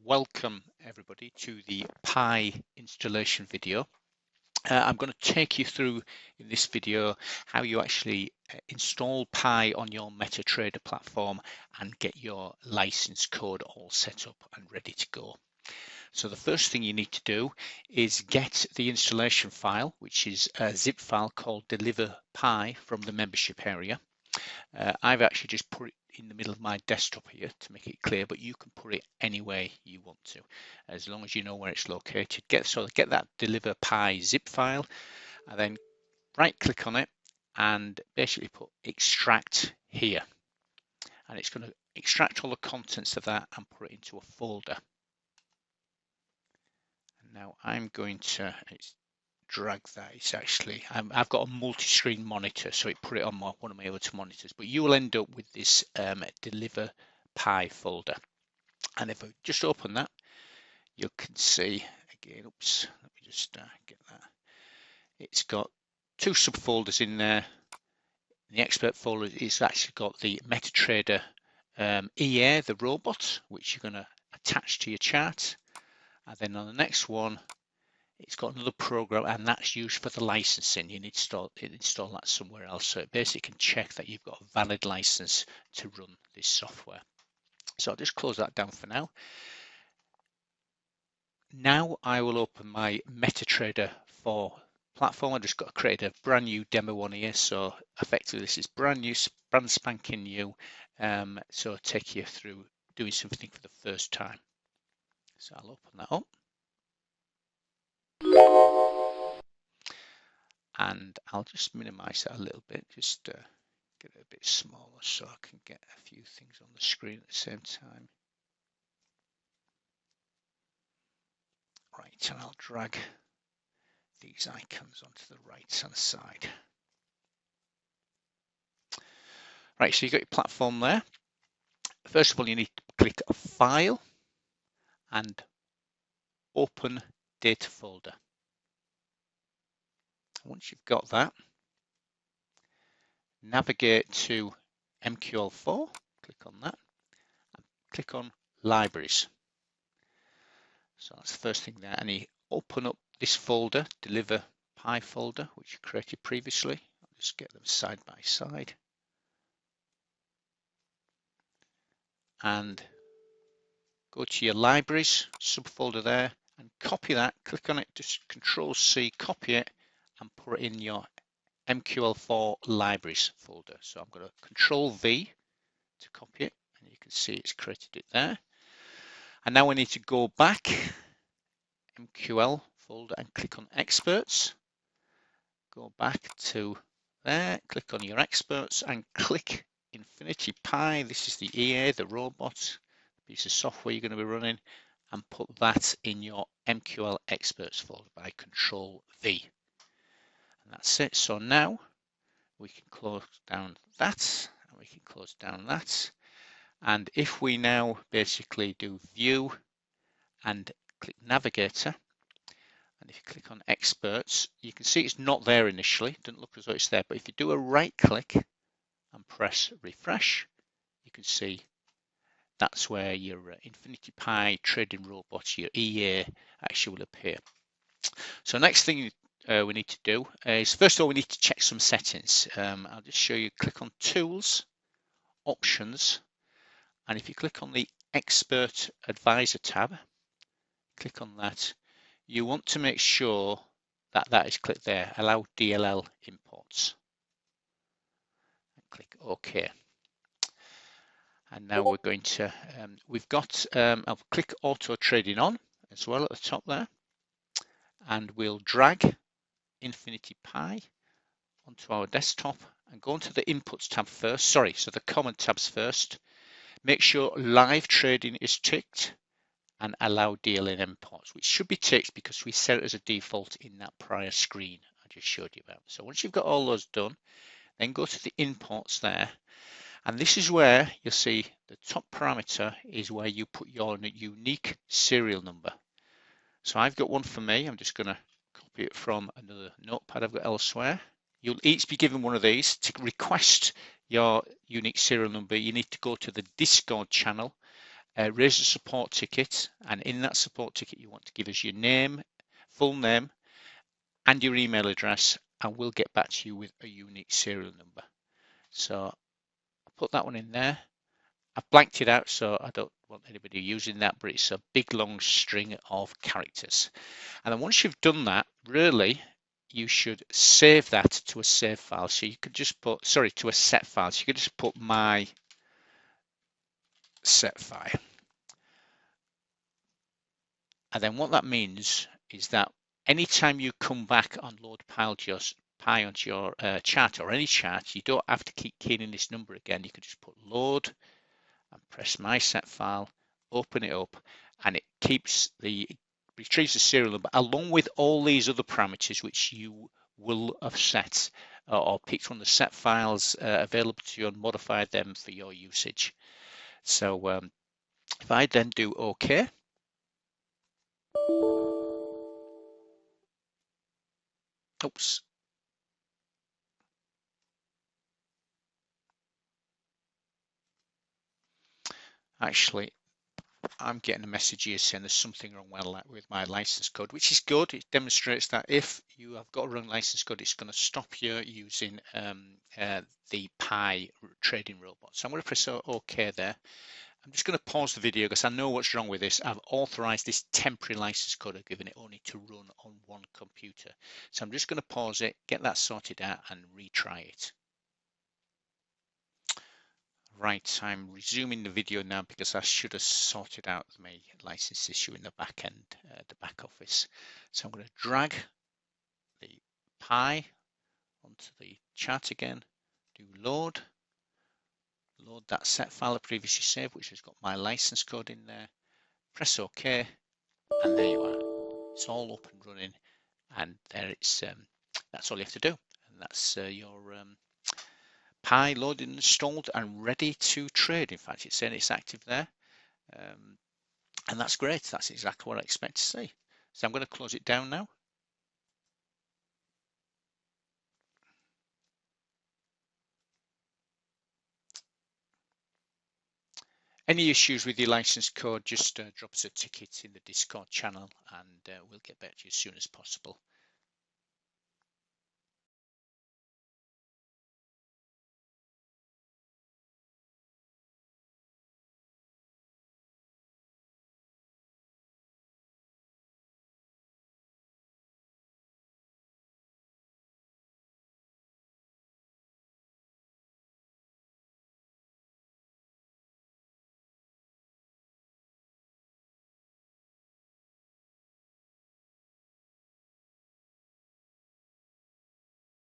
Welcome everybody to the PIE installation video. I'm going to take you through in this video how you actually install PIE on your MetaTrader platform and get your license code all set up and ready to go. So the first thing you need to do is get the installation file, which is a zip file called deliver PIE from the membership area. I've actually just put it in the middle of my desktop here to make it clear, but you can put it anywhere you want to, as long as you know where it's located. Get that deliver PIE zip file, and then right click on it and basically put extract here, and it's going to extract all the contents of that and put it into a folder. And now I'm going to drag that. It's actually I've got a multi-screen monitor, so it put it on one of my other two monitors, but you will end up with this deliver PIE folder. And if I just open that, you can see again, oops, let me just get that. It's got two subfolders in there. In the expert folder, it's actually got the MetaTrader EA, the robot, which you're going to attach to your chart. And then on the next one, it's got another program, and that's used for the licensing. You need to install that somewhere else, so it basically can check that you've got a valid license to run this software. So I'll just close that down for now. Now I will open my MetaTrader 4 platform. I just got to create a brand new demo one here, so effectively this is brand spanking new. So I'll take you through doing something for the first time. So I'll open that up. And I'll just minimize that a little bit, just get it a bit smaller so I can get a few things on the screen at the same time. Right, and I'll drag these icons onto the right hand side. Right, so you've got your platform there. First of all, you need to click File and Open Data Folder. Once you've got that, navigate to MQL4, click on that, and click on Libraries. So that's the first thing there, and you open up this folder, Deliver PIE folder, which you created previously. I'll just get them side by side. And go to your Libraries subfolder there and copy that, click on it, just Control-C, copy it, and put it in your MQL4 Libraries folder. So I'm going to Control-V to copy it, and you can see it's created it there. And now we need to go back, MQL folder, and click on Experts. Go back to there, click on your Experts, and click Infinity PIE. This is the EA, the robot piece of software you're going to be running, and put that in your MQL Experts folder by Control-V. And that's it. So now we can close down that, and we can close down that. And if we now basically do View and click Navigator, and if you click on Experts, you can see it's not there initially. It doesn't look as though it's there, but if you do a right click and press Refresh, you can see that's where your Infinity PIE trading robots, your EA, actually will appear. So next thing we need to do is, first of all, we need to check some settings. I'll just show you. Click on Tools, Options, and if you click on the Expert Advisor tab, click on that. You want to make sure that that is clicked there, Allow DLL Imports. And click OK. And now we're going to, we've got, I'll click Auto Trading On as well at the top there, and we'll drag Infinity PIE onto our desktop and go into the Inputs tab first. Sorry, so the Common tabs first. Make sure Live Trading is ticked and Allow DLL Imports, which should be ticked because we set it as a default in that prior screen I just showed you about. So once you've got all those done, then go to the Imports there. And this is where you'll see the top parameter is where you put your unique serial number. So I've got one for me. I'm just going to copy it from another notepad I've got elsewhere. You'll each be given one of these. To request your unique serial number, you need to go to the Discord channel raise a support ticket, and in that support ticket you want to give us your name, full name, and your email address, and we'll get back to you with a unique serial number. So I'll put that one in there. I've blanked it out so I don't want anybody using that, but it's a big long string of characters. And then once you've done that, really, you should save that to a save file. So you could just put, sorry, to a set file. So you could just put my set file. And then what that means is that anytime you come back on load PIE onto your chart or any chart, you don't have to keep keying in this number again. You could just put load and press my set file, open it up, and it retrieves the serial number along with all these other parameters which you will have set or picked from the set files available to you and modified them for your usage. So if I then do OK, oops, actually I'm getting a message here saying there's something wrong with my license code, which is good. It demonstrates that if you have got a wrong license code, it's going to stop you using the PIE trading robot. So I'm going to press OK there. I'm just going to pause the video because I know what's wrong with this. I've authorized this temporary license code. I've given it only to run on one computer. So I'm just going to pause it, get that sorted out, and retry it. Right, I'm resuming the video now because I should have sorted out my license issue in the back end, the back office. So I'm going to drag the PIE onto the chart again, do load that set file I previously saved, which has got my license code in there, press OK, and there you are. It's all up and running, and there it's. That's all you have to do, and that's your PIE loaded and installed and ready to trade. In fact, it's saying it's active there. And that's great. That's exactly what I expect to see. So I'm going to close it down now. Any issues with your license code, just drop us a ticket in the Discord channel and we'll get back to you as soon as possible.